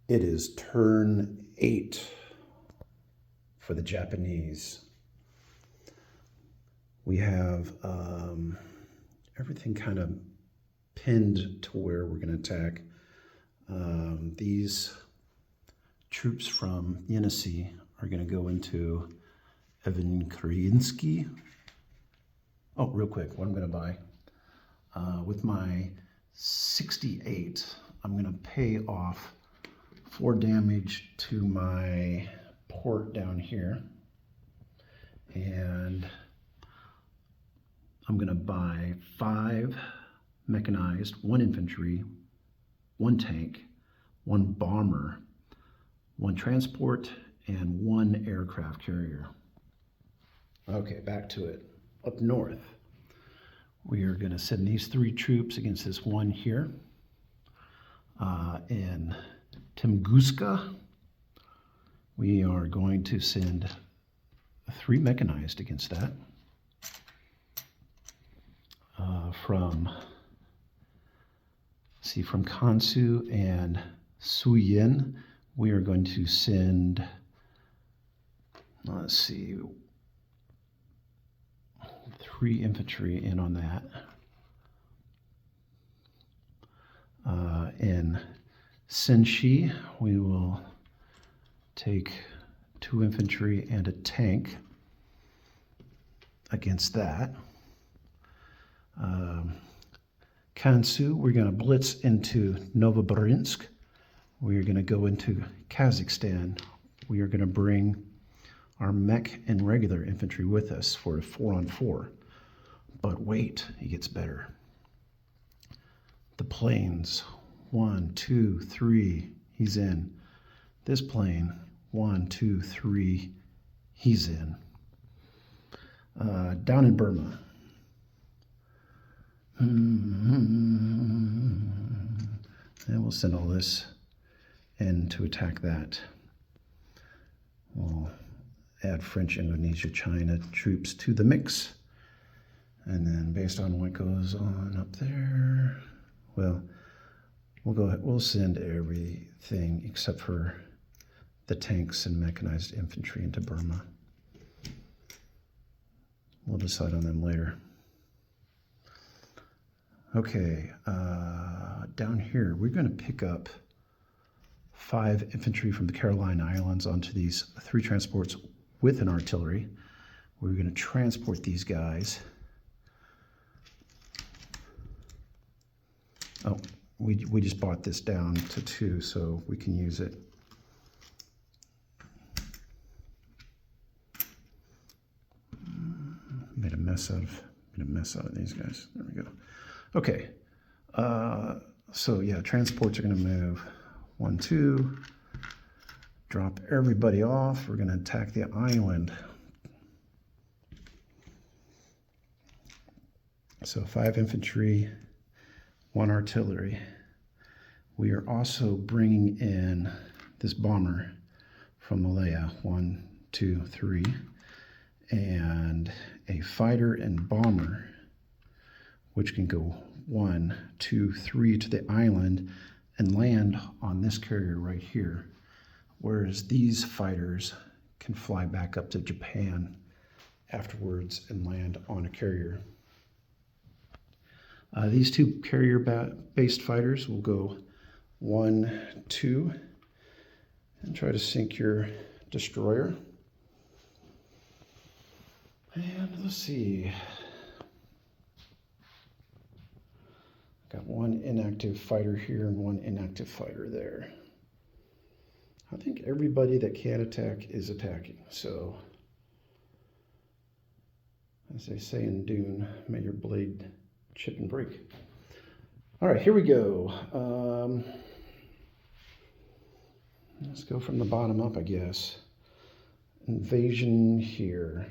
It is turn 8 for the Japanese. We have everything kind of pinned to where we're going to attack. These troops from Yenisei are going to go into Evan Krinsky. Oh, real quick, what I'm going to buy. With my 68, I'm going to pay off 4 damage to my port down here. And I'm going to buy 5 mechanized, 1 infantry, 1 tank, 1 bomber, 1 transport, and 1 aircraft carrier. Okay, back to it. Up north, we are going to send these 3 troops against this one here. In Tunguska, we are going to send 3 mechanized against that. From Kansu and Suyin, we are going to send, let's see, 3 infantry in on that. In Senshi, we will take 2 infantry and a tank against that. Kansu, we're going to blitz into Novobrinsk. We are going to go into Kazakhstan. We are going to bring our mech and regular infantry with us for a 4-on-4. But wait, it gets better. The planes, 1, 2, 3, he's in. This plane, 1, 2, 3, he's in. Down in Burma. And we'll send all this in to attack that. We'll add French, Indonesia, China troops to the mix. And then based on what goes on up there, well, we'll send everything except for the tanks and mechanized infantry into Burma. We'll decide on them later. Okay, down here, we're going to pick up 5 infantry from the Caroline Islands onto these 3 transports with an artillery. We're going to transport these guys. Oh, we just bought this down to 2, so we can use it. Made a mess out of these guys. There we go. Okay, so yeah, transports are going to move 1, 2, drop everybody off. We're going to attack the island. So 5 infantry, 1 artillery. We are also bringing in this bomber from Malaya, 1, 2, 3, and a fighter and bomber, which can go 1, 2, 3 to the island and land on this carrier right here, whereas these fighters can fly back up to Japan afterwards and land on a carrier. These 2 carrier-based fighters will go 1, 2, and try to sink your destroyer. And let's see. Got 1 inactive fighter here and 1 inactive fighter there. I think everybody that can attack is attacking. So, as they say in Dune, may your blade chip and break. All right, here we go. Let's go from the bottom up, I guess. Invasion here.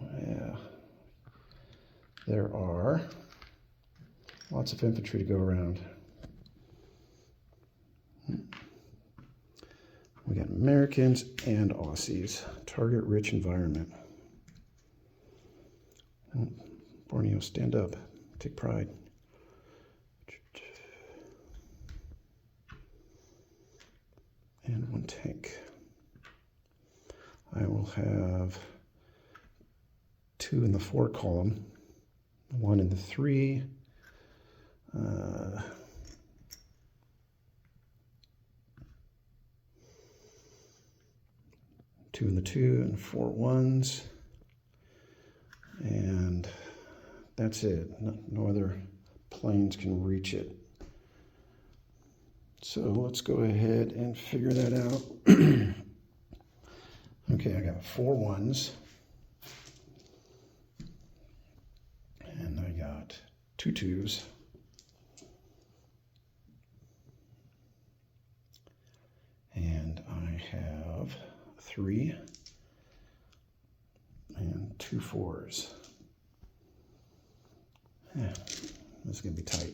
Yeah. There are lots of infantry to go around. We got Americans and Aussies. Target-rich environment. Borneo, stand up. Take pride. and 1 tank. I will have 2 in the 4 column, 1 in the 3, 2 in the 2, and 4 ones. And that's it. No other planes can reach it. So let's go ahead and figure that out. Okay, I got 4 ones. And I got 2 twos. And I have 3 and 2 fours. Yeah, this is going to be tight.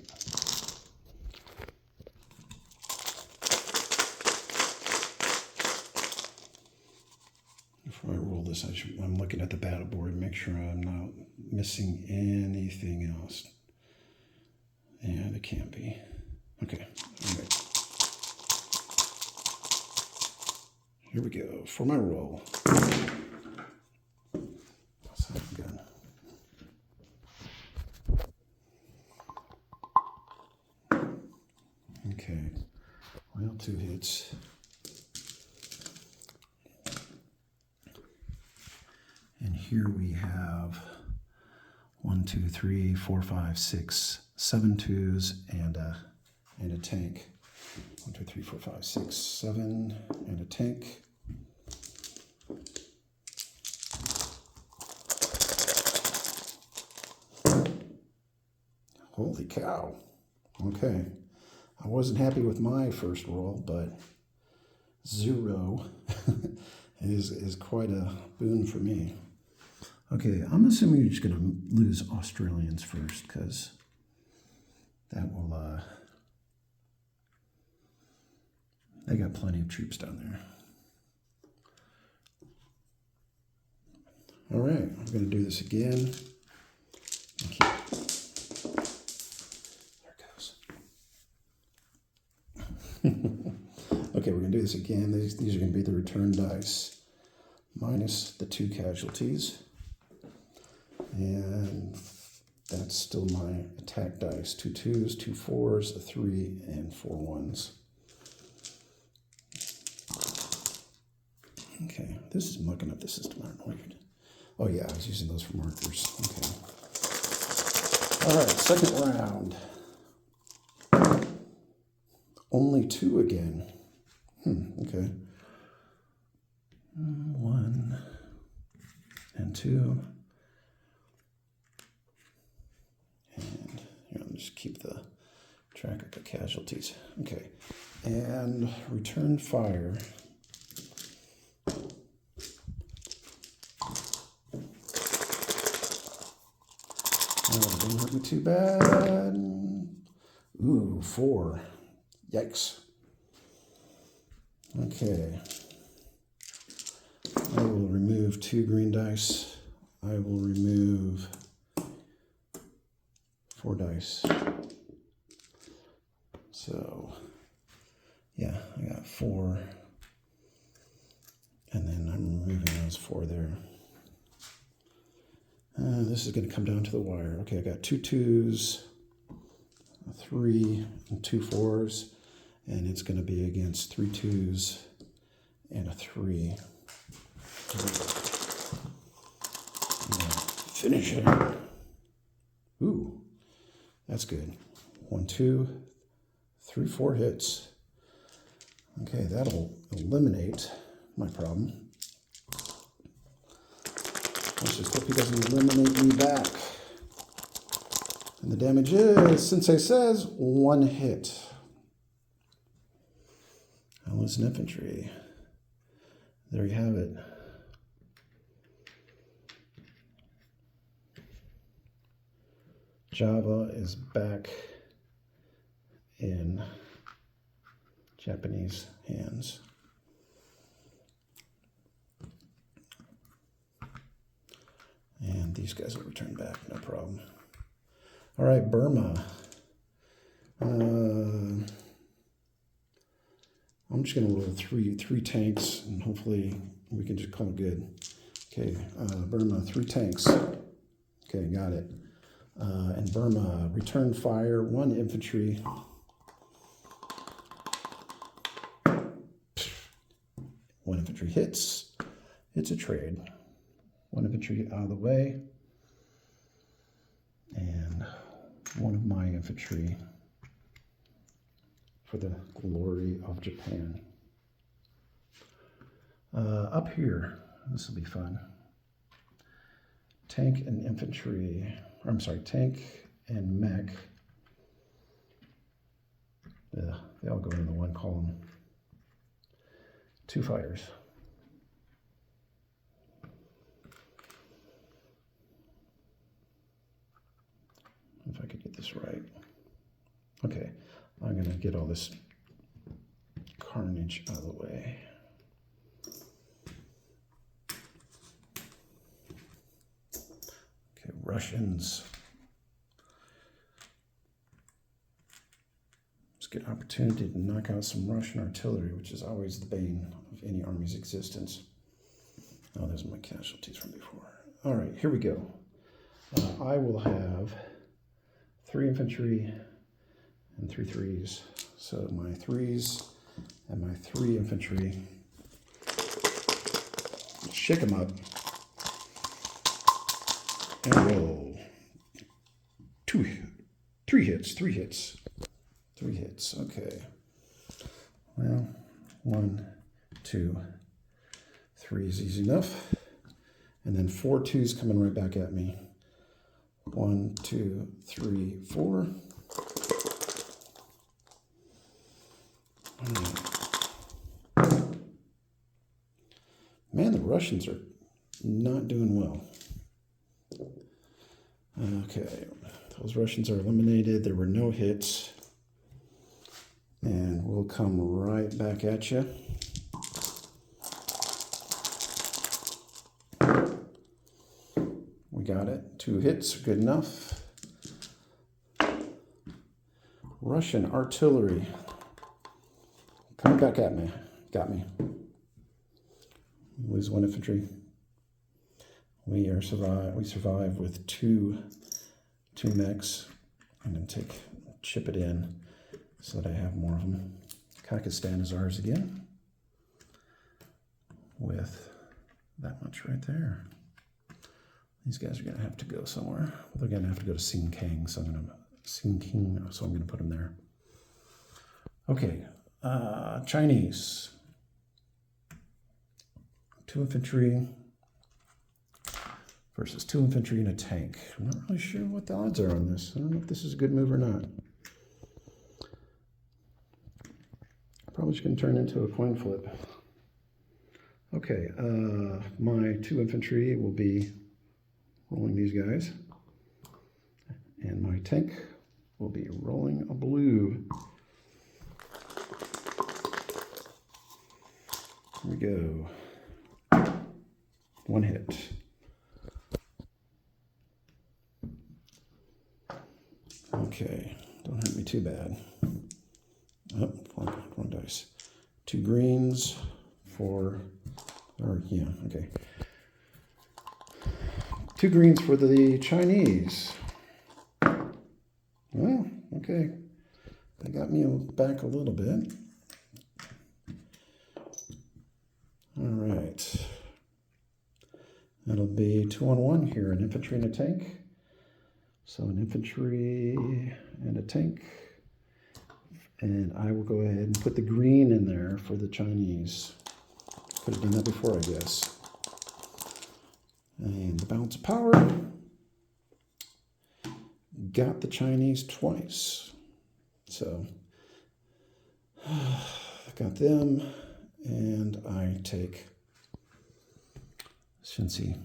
Before I roll this, I'm looking at the battle board to make sure I'm not missing anything else. And it can't be. Okay, all right. Here we go for my roll. Sounds good. Okay, well, 2 hits. And here we have 1, 2, 3, 4, 5, 6, 7 twos and a tank. 1, 2, 3, 4, 5, 6, 7, and a tank. Holy cow. Okay. I wasn't happy with my first roll, but 0 is quite a boon for me. Okay, I'm assuming you're just going to lose Australians first, because that will, they got plenty of troops down there. All right, I'm going to do this again. There it goes. Okay, we're going to do this again. These are going to be the return dice minus the 2 casualties. And that's still my attack dice. 2 twos, 2 fours, a 3, and 4 ones. Okay, this is mucking up the system. I don't know. Oh yeah, I was using those for markers. Okay. All right, second round. Only 2 again. Okay. 1 and 2. And here, let me just keep the track of the casualties. Okay. And return fire. Oh, it didn't hurt me too bad. Ooh, 4. Yikes. Okay. I will remove 2 green dice. I will remove 4 dice. So, yeah, I got 4. And then I'm removing those 4 there. This is going to come down to the wire. Okay, I got 2 twos, a 3, and 2 fours. And it's going to be against 3 twos and a 3. Finish it. Ooh, that's good. 1, 2, 3, 4 hits. Okay, that'll eliminate my problem. Let's just hope he doesn't eliminate me back. And the damage is, Sensei says, 1 hit. Alice and infantry. There you have it. Java is back in Japanese hands. And these guys will return back, no problem. All right, Burma. I'm just going to roll three tanks, and hopefully we can just call it good. Okay, Burma, 3 tanks. Okay, got it. And Burma, return fire, 1 infantry. 1 infantry hits. It's a trade. 1 infantry out of the way. And 1 of my infantry for the glory of Japan. Up here, this will be fun. Tank and infantry, or I'm sorry, tank and mech. They all go into the 1 column. 2 fighters. If I could get this right. Okay, I'm going to get all this carnage out of the way. Okay, Russians. Let's get an opportunity to knock out some Russian artillery, which is always the bane of any army's existence. Oh, there's my casualties from before. All right, here we go. I will have 3 infantry and 3 threes. So my 3s and my 3 infantry. Shake them up. And roll. 3 hits. 3 hits. Okay. Well, 1, 2, 3 is easy enough. And then 4 twos coming right back at me. 1, 2, 3, 4. Man, the Russians are not doing well. Okay, those Russians are eliminated. There were no hits. And we'll come right back at you. We got it. 2 hits are good enough. Russian artillery. Coming back at me. Got me. Lose 1 infantry. We survive with two mechs. I'm going to chip it in so that I have more of them. Kakistan is ours again. With that much right there. These guys are going to have to go somewhere. They're going to have to go to Sinking, so I'm going to put them there. Okay, Chinese. 2 infantry versus 2 infantry and a tank. I'm not really sure what the odds are on this. I don't know if this is a good move or not. Probably just going to turn into a coin flip. Okay, my 2 infantry will be rolling these guys. And my tank will be rolling a blue. Here we go. 1 hit. Okay, don't hurt me too bad. Oh, wrong dice. 2 greens for, okay. 2 greens for the Chinese. Well, okay. That got me back a little bit. All right. That'll be 2-on-1 here, an infantry and a tank. So an infantry and a tank. And I will go ahead and put the green in there for the Chinese. Could have done that before, I guess. And the balance of power. Got the Chinese twice. So I got them, and I take Shinsi.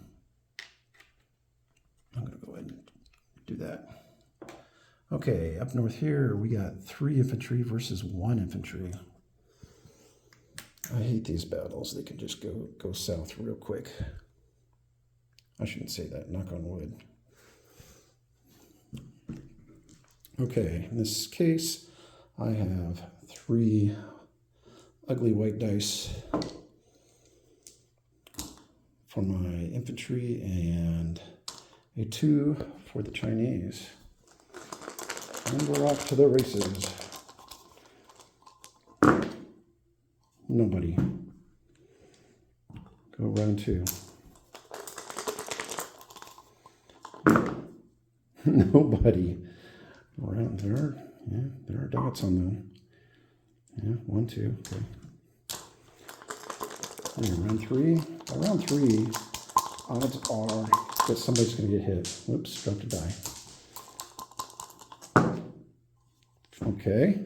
I'm going to go ahead and do that. Okay, up north here, we got 3 infantry versus 1 infantry. I hate these battles. They can just go south real quick. I shouldn't say that, knock on wood. Okay, in this case, I have 3 ugly white dice for my infantry and a 2 for the Chinese. And we're off to the races. Nobody. Go round 2. Nobody. Around there are dots on them. Yeah, 1, 2. Okay. And round 3. By round 3, odds are that somebody's going to get hit. Whoops, dropped a die. Okay.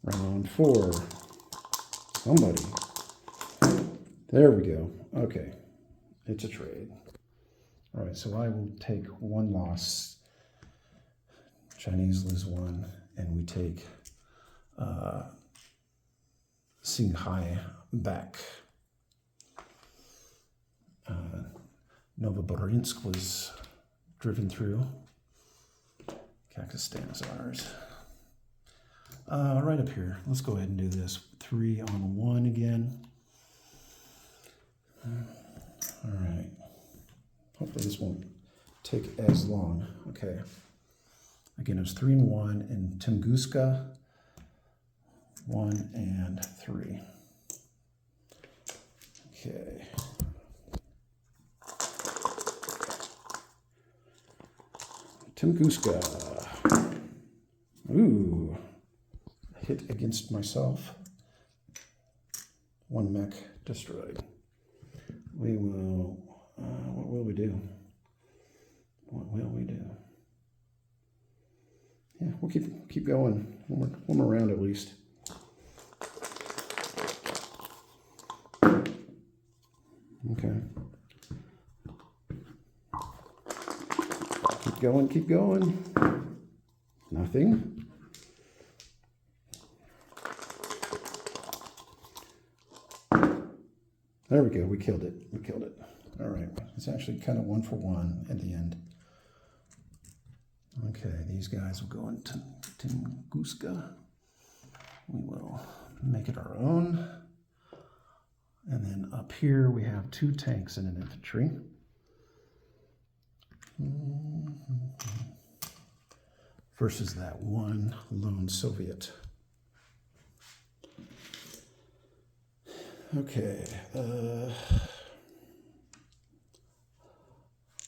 Round 4. Somebody. There we go. Okay. It's a trade. All right, so I will take 1 loss. Chinese lose 1, and we take Qinghai back. Novosibirsk was driven through. Kazakhstan is ours. Right up here, let's go ahead and do this. 3 on 1 again. All right. Hopefully this won't take as long. Okay. Again, it was 3 and 1 in Tunguska. 1 and 3. Okay. Tunguska. Ooh. Hit against myself. 1 mech destroyed. We will, what will we do? What will we do? Yeah, we'll keep going. One more round at least. Okay. Keep going. Nothing. There we go. We killed it. All right. It's actually kind of 1 for 1 at the end. Okay, these guys will go into Tunguska. We will make it our own. And then up here we have 2 tanks and an infantry. Versus that 1 lone Soviet. Okay.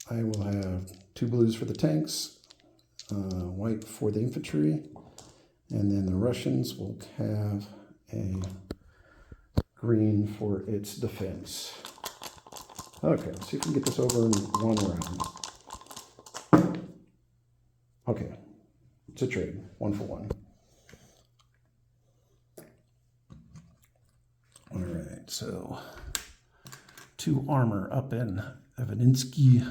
I will have 2 blues for the tanks, white for the infantry, and then the Russians will have a green for its defense. Okay, let's see if we can get this over in 1 round. Okay, it's a trade, 1 for 1. All right, so 2 armor up in Evaninsky.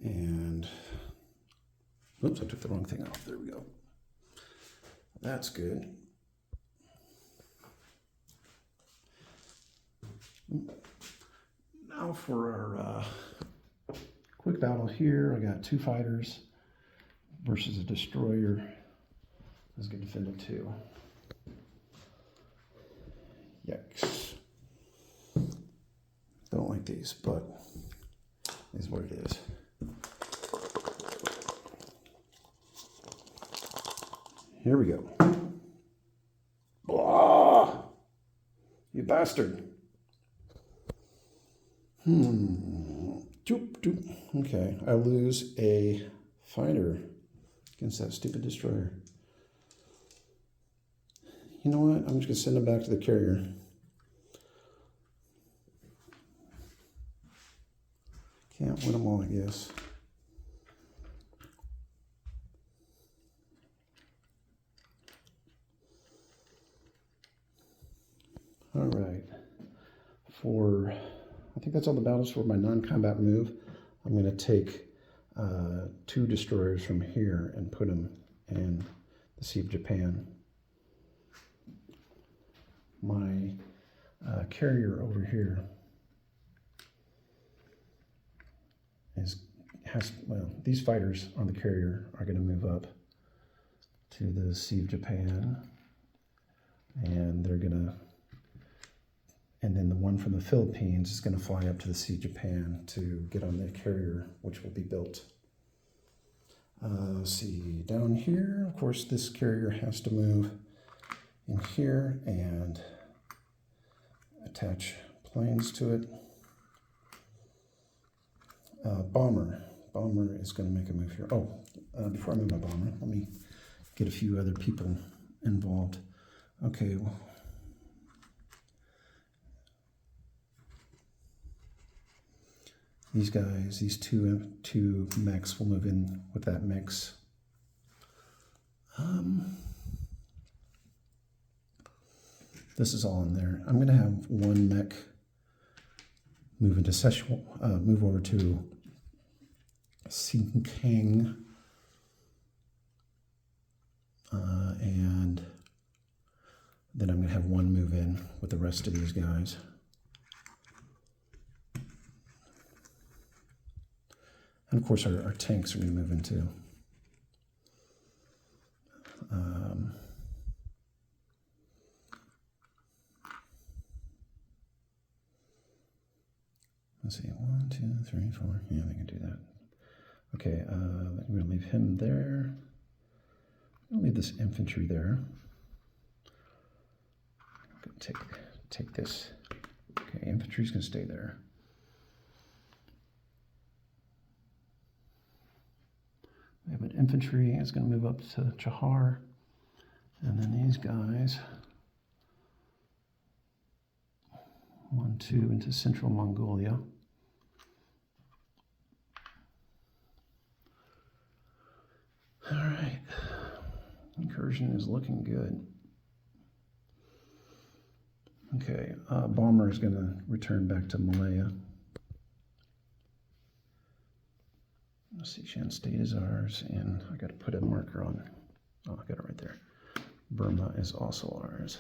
And, oops, I took the wrong thing off. There we go. That's good. Now for our quick battle here. I got 2 fighters versus a destroyer. Let's get defended 2. Yikes. Don't like these, but it is what it is. Here we go. Blah! You bastard. Doop, doop. Okay, I lose a fighter against that stupid destroyer. You know what? I'm just going to send him back to the carrier. Can't win them all, I guess. All right. I think that's all the battles for my non-combat move. I'm going to take 2 destroyers from here and put them in the Sea of Japan. My carrier over here these fighters on the carrier are going to move up to the Sea of Japan. and they're gonna, and then the one from the Philippines is gonna fly up to the Sea of Japan to get on the carrier, which will be built. Let's see, down here, of course, this carrier has to move in here and attach planes to it. Bomber is going to make a move here. Oh, before I move my bomber, let me get a few other people involved. Okay. Well, these guys, these two mechs will move in with that mix. This is all in there. I'm going to have one mech move into move over to Sinkang, and then I'm going to have one move in with the rest of these guys. And of course, our tanks are going to move in too. Let's see, 1, 2, 3, 4. Yeah, they can do that. Okay, I'm going to leave him there. I'm going to leave this infantry there. I'm going to take this. Okay, infantry's going to stay there. We have an infantry is going to move up to Chahar, and then these guys, 1, 2 into Central Mongolia. All right, incursion is looking good. Okay, bomber is going to return back to Malaya. Let's see, Shan State is ours, and I got to put a marker on. Oh, I got it right there. Burma is also ours.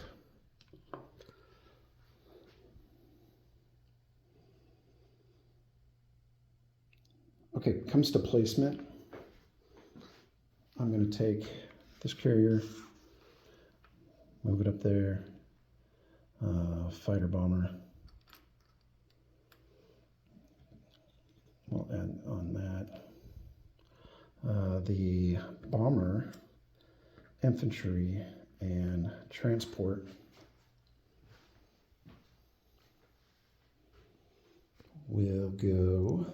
Okay, comes to placement. I'm going to take this carrier, move it up there, fighter bomber. We'll add on that. The bomber, infantry, and transport will go.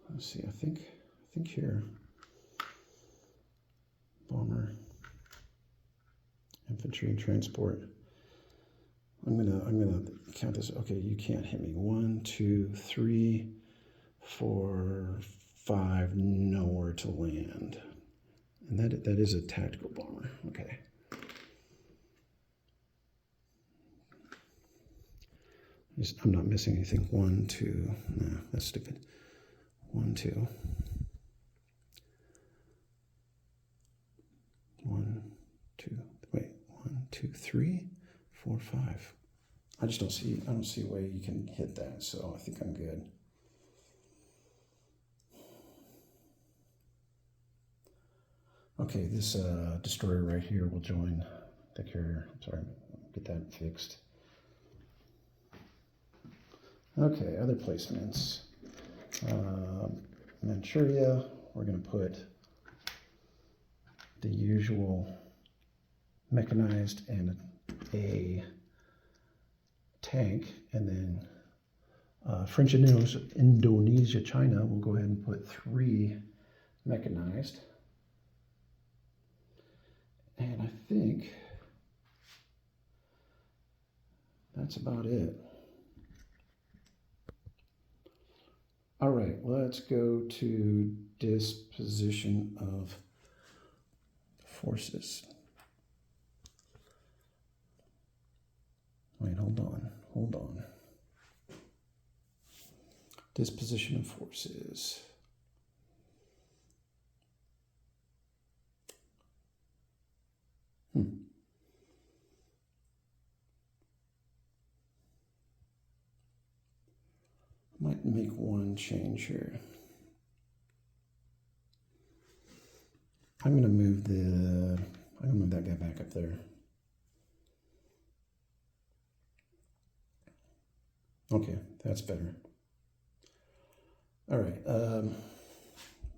Let's see. I think here. Bomber, infantry, and transport. I'm gonna count this. Okay, you can't hit me. 1, 2, 3, 4, 5. Nowhere to land, and that is a tactical bomber. Okay. I'm not missing anything. 1, 2. No, that's stupid. 1, 2. 1, 2. Wait. 1, 2, 3, 4, 5. I don't see a way you can hit that, so I think I'm good. Okay, this destroyer right here will join the carrier. Sorry, get that fixed. Okay, other placements. Manchuria, we're going to put the usual mechanized and a tank, and then French Indonesia, China, we'll go ahead and put 3 mechanized. And I think that's about it. All right, let's go to disposition of forces. Wait, hold on. Disposition of forces. Might make one change here. I'm going to move the I'm gonna move that guy back up there. Okay, that's better. All right, let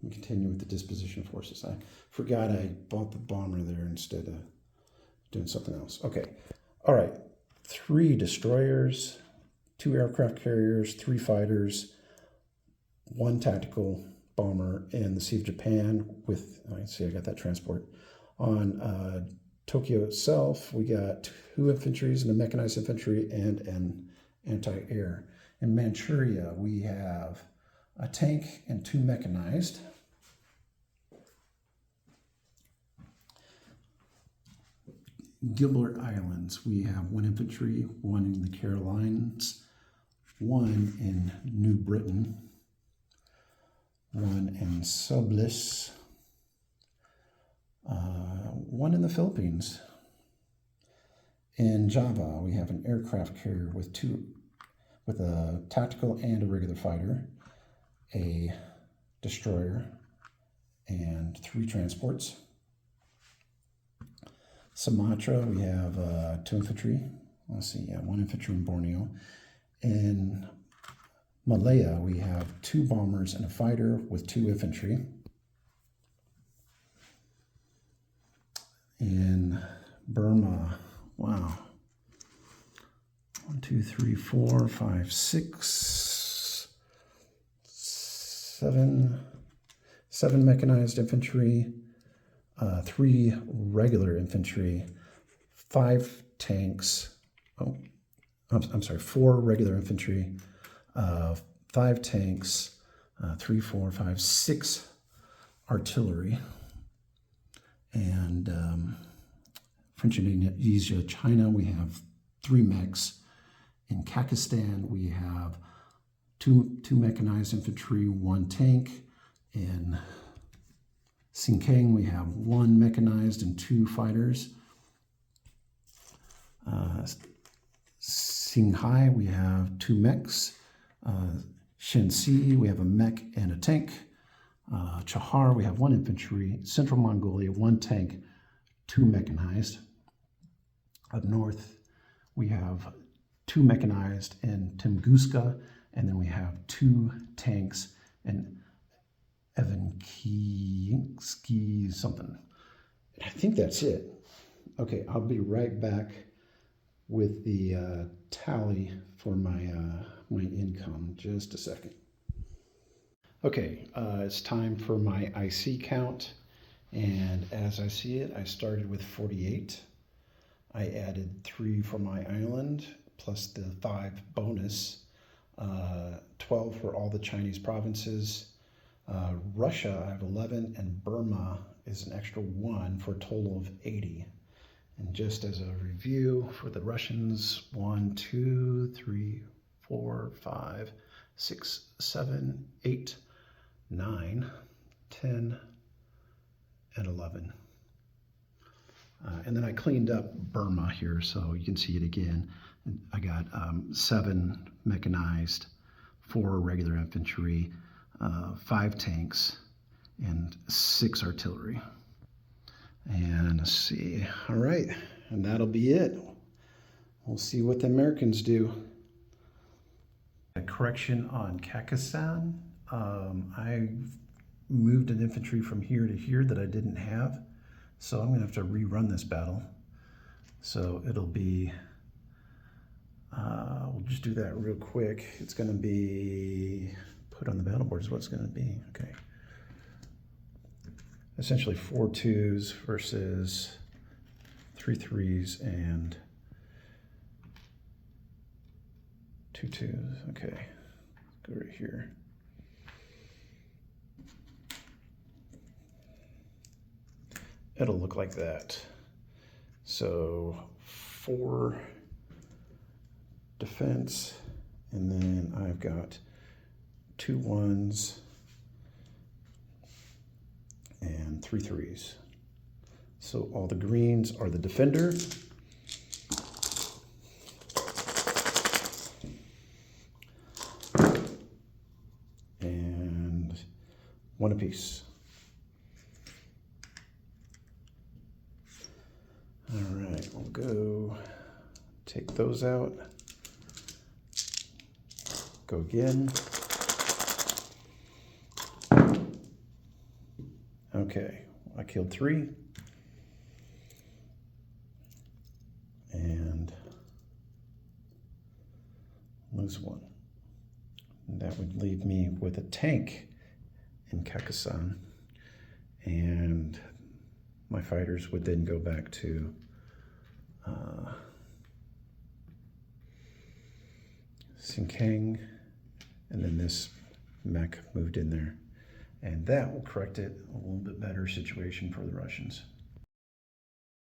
me continue with the disposition forces. I forgot I bought the bomber there instead of doing something else. Okay, all right, 3 destroyers, 2 aircraft carriers, 3 fighters, 1 tactical bomber in the Sea of Japan with, I see I got that transport. On Tokyo itself, we got 2 infantries and a mechanized infantry and an anti-air. In Manchuria, we have a tank and 2 mechanized. Gilbert Islands, we have 1 infantry, 1 in the Carolines, 1 in New Britain, 1 in Subliss, 1 in the Philippines. In Java, we have an aircraft carrier with a tactical and a regular fighter, a destroyer, and 3 transports. Sumatra, we have 2 infantry. Let's see, 1 infantry in Borneo. In Malaya, we have 2 bombers and a fighter with 2 infantry. In Burma, wow. 1, 2, 3, 4, 5, 6, 7 mechanized infantry, 3 regular infantry, 5 tanks. Oh, I'm sorry, 4 regular infantry, 5 tanks, 3, 4, 5, 6 artillery, and French Indonesia, China, we have 3 mechs. In Kakistan, we have two mechanized infantry, 1 tank. In Xinjiang, we have 1 mechanized and 2 fighters. Qinghai, we have 2 mechs. Shenxi, we have a mech and a tank. Chahar, we have 1 infantry. Central Mongolia, 1 tank, 2 mechanized. Up north, we have 2 mechanized in Tunguska, and then we have 2 tanks in Evankiski something. I think that's it. Okay, I'll be right back with the tally for my my income. Just a second. Okay, it's time for my IC count, and as I see it, I started with 48. I added 3 for my island, plus the 5 bonus, 12 for all the Chinese provinces. Russia, I have 11, and Burma is an extra 1 for a total of 80. And just as a review for the Russians, 1, 2, 3, 4, 5, 6, 7, 8, 9, 10, and 11. And then I cleaned up Burma here so you can see it again. I got 7 mechanized, 4 regular infantry, 5 tanks, and 6 artillery. And let's see, all right, and that'll be it. We'll see what the Americans do. A correction on Kakistan. I moved an infantry from here to here that I didn't have. So I'm gonna have to rerun this battle. So it'll be, we'll just do that real quick. It's gonna be, put on the battle board is what it's gonna be, okay. Essentially 4 2s versus 3 3s and 2 2s, okay. Go right here. It'll look like that. So 4 defense, and then I've got 2 1s and 3 3s. So all the greens are the defender. And 1 apiece. Take those out. Go again. Okay, I killed 3. And lose 1. And that would leave me with a tank in Carcassonne. And my fighters would then go back to Sinkiang, and then this mech moved in there. And that will correct it a little bit better situation for the Russians.